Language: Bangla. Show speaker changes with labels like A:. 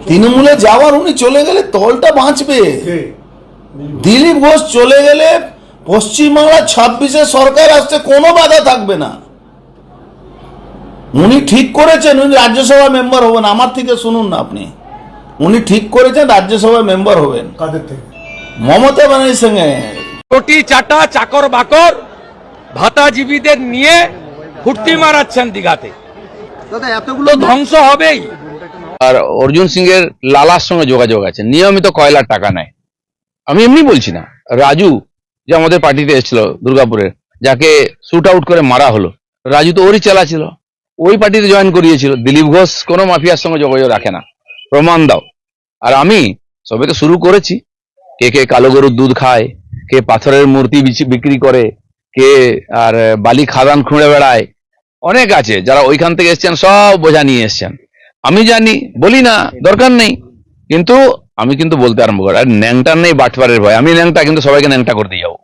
A: তৃণমূলে যাওয়ার উনি চলে গেলে দলটা বাঁচবে। দিলীপ ঘোষ চলে গেলে পশ্চিমবাংলা 26-এ সরকার আসতে কোনো বাধা থাকবে না। উনি ঠিক করেছেন উনি রাজ্যসভা মেম্বার হবেন। আমার থেকে শুনুন না আপনি, উনি ঠিক করেছেন রাজ্যসভা মেম্বার হবেন।
B: কাদের থেকে?
A: মমতা ব্যানার্জির সঙ্গে।
C: কোটি চাটা চাকর বাকর ভাতাজীবীদের নিয়ে ফুর্তি মারাচ্ছেন দীঘাতে, এতগুলো ধ্বংস হবেই।
D: আর অর্জুন সিং এর লালার সঙ্গে যোগাযোগ আছে, নিয়মিত কয়লার টাকা নেয়। আমি এমনি বলছি না। রাজু যে আমাদের পার্টিতে এসেছিল দুর্গাপুরের, যাকে শুট আউট করে মারা হলো, রাজু তো ওরই চেলা ছিল, ওই পার্টিতে জয়েন করিয়েছিল। দিলীপ ঘোষ কোনো মাফিয়ার সঙ্গে যোগাযোগ রাখে না, প্রমাণ দাও। আর আমি সবে তো শুরু করেছি। কে কে কালো গরুর দুধ খায়, কে পাথরের মূর্তি বিক্রি করে, কে আর বালি খাদান খুঁড়ে বেড়ায়, অনেক আছে যারা ওইখান থেকে এসছেন, সব বোঝা নিয়ে এসছেন। আমি জানি, বলি না, দরকার নেই, কিন্তু আমি কিন্তু বলতে আরম্ভ করি। আর ন্যাংটার নেই বাটপারের ভয়, আমি ন্যাংটা কিন্তু সবাইকে ন্যাংটা করতে যাবো।